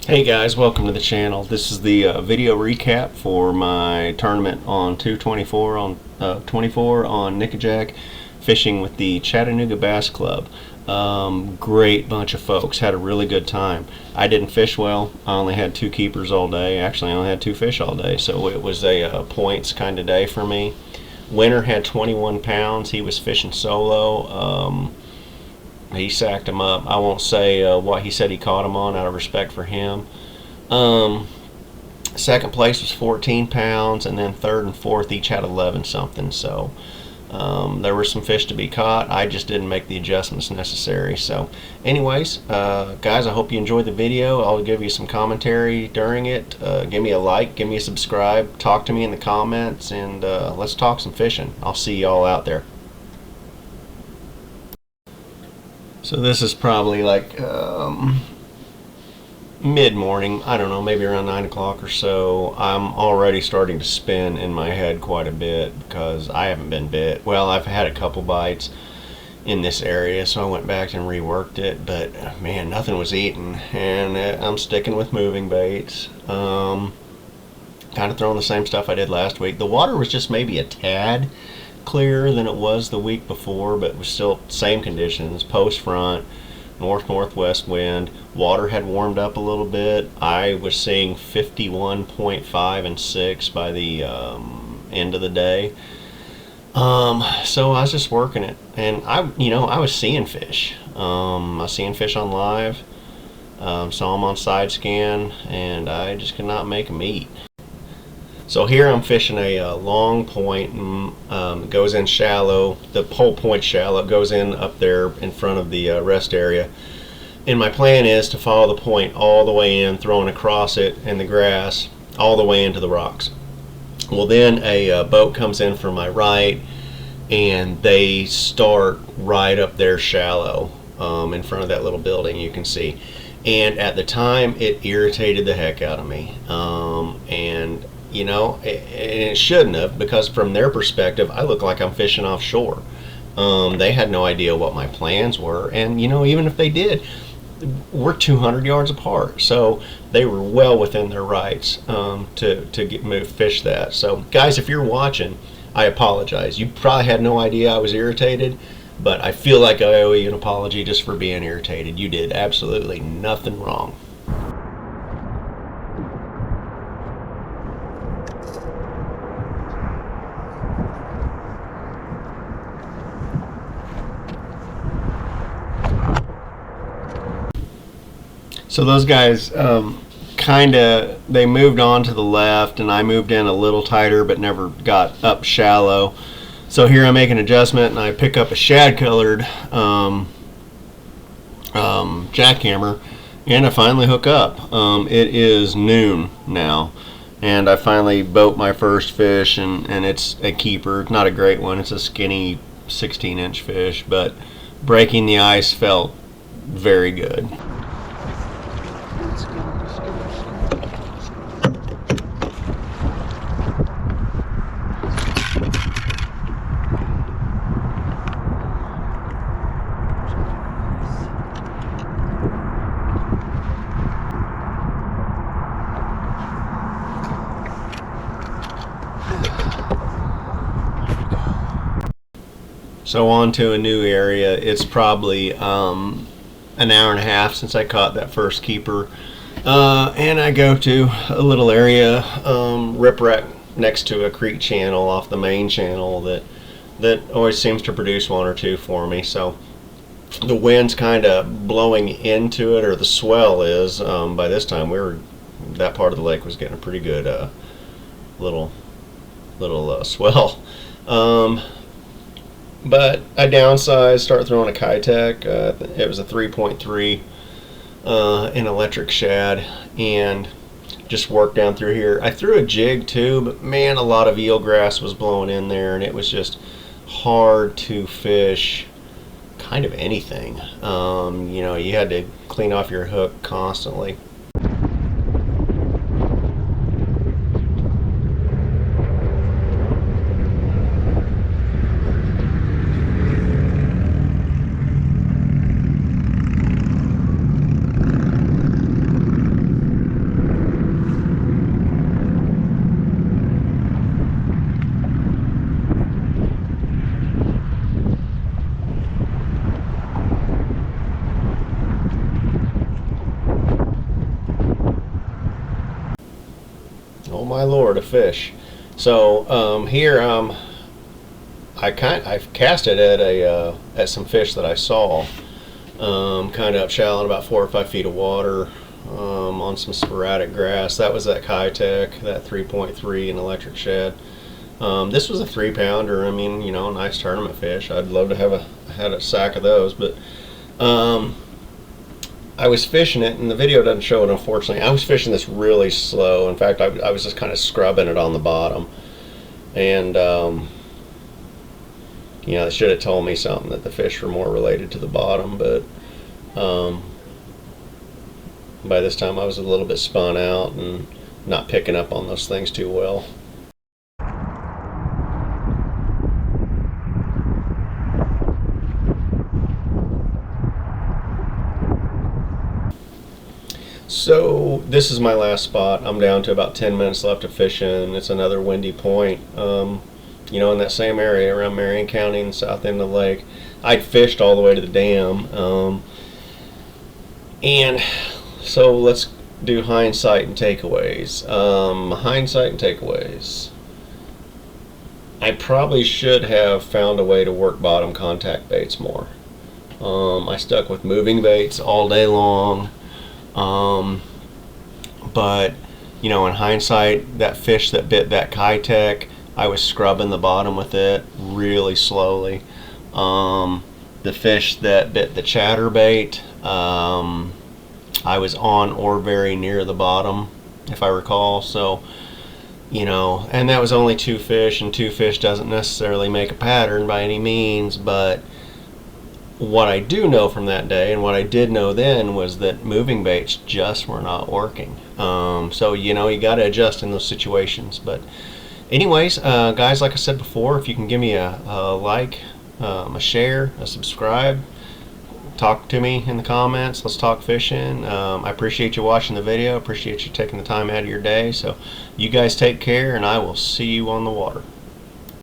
Hey guys, welcome to the channel. This is the video recap for my tournament on 2/24 on 24 on Nickajack, fishing with the Chattanooga Bass Club. Great bunch of folks, had a really good time. I didn't fish well. I only had 2 keepers all day. Actually, I only had 2 fish all day, so it was a points kind of day for me. Winner had 21 pounds. He was fishing solo. He sacked him up. I won't say what he said he caught him on out of respect for him. Second place was 14 pounds, and then third and fourth each had 11 something. So there were some fish to be caught. I just didn't make the adjustments necessary. So anyways, guys, I hope you enjoyed the video. I'll give you some commentary during it. Give me a like, give me a subscribe, talk to me in the comments, and let's talk some fishing. I'll see y'all out there. So this is probably like mid-morning, I don't know, maybe around 9 o'clock or so. I'm already starting to spin in my head quite a bit because I haven't been bit. Well, I've had a couple bites in this area, so I went back and reworked it, but man, nothing was eating, and I'm sticking with moving baits. Kind of throwing the same stuff I did last week. The water was just maybe a tad clearer than it was the week before, but it was still same conditions. Post front, north-northwest wind. Water had warmed up a little bit. I was seeing 51.5 and 6 by the end of the day. So I was just working it, and I was seeing fish. I was seeing fish on live, saw them on side scan, and I just could not make them eat. So here I'm fishing a long point, and goes in shallow. The whole point shallow, goes in up there in front of the rest area. And my plan is to follow the point all the way in, throwing across it in the grass, all the way into the rocks. Well, then a boat comes in from my right, and they start right up there shallow, in front of that little building you can see. And at the time, it irritated the heck out of me. And it shouldn't have, because from their perspective, I look like I'm fishing offshore. They had no idea what my plans were, and even if they did, we're 200 yards apart, so they were well within their rights to fish that. So guys, if you're watching, I apologize. You probably had no idea I was irritated, but I feel like I owe you an apology just for being irritated. You did absolutely nothing wrong. So those guys they moved on to the left, and I moved in a little tighter but never got up shallow. So here I make an adjustment, and I pick up a shad colored jackhammer, and I finally hook up. It is noon now, and I finally boat my first fish, and it's a keeper. Not a great one, it's a skinny 16-inch fish, but breaking the ice felt very good. So on to a new area. It's probably an hour and a half since I caught that first keeper, and I go to a little area, riprap next to a creek channel off the main channel that always seems to produce 1 or 2 for me. So the wind's kind of blowing into it, or the swell is. By this time that part of the lake was getting a pretty good little swell. But I downsized, start throwing a Kitech. It was a 3.3 an electric shad and just worked down through here. I threw a jig too, but man, a lot of eelgrass was blowing in there, and it was just hard to fish kind of anything. You know, you had to clean off your hook constantly. Oh my lord, a fish! So here I've casted at some fish that I saw, kind of up shallow in about 4 or 5 feet of water, on some sporadic grass. That was that Kitech, that 3.3 an electric shad. This was a 3-pounder. I mean, you know, nice tournament fish. I'd love to have had a sack of those, but I was fishing it, and the video doesn't show it, unfortunately. I was fishing this really slow. In fact, I was just kind of scrubbing it on the bottom. And, you know, it should have told me something, that the fish were more related to the bottom. But by this time, I was a little bit spun out and not picking up on those things too well. So this is my last spot. I'm down to about 10 minutes left of fishing. It's another windy point, you know, in that same area around Marion County and the south end of the lake. I'd fished all the way to the dam, and so let's do hindsight and takeaways. Hindsight and takeaways. I probably should have found a way to work bottom contact baits more. I stuck with moving baits all day long. But you know, in hindsight, that fish that bit that Kitech, I was scrubbing the bottom with it really slowly. The fish that bit the chatterbait, I was on or very near the bottom, if I recall. So, you know, and that was only 2 fish, and 2 fish doesn't necessarily make a pattern by any means, but what I do know from that day, and what I did know then, was that moving baits just were not working. So, you know, you got to adjust in those situations. But anyways, guys, like I said before, if you can give me a like, a share, a subscribe, talk to me in the comments. Let's talk fishing. I appreciate you watching the video. Appreciate you taking the time out of your day. So you guys take care, and I will see you on the water.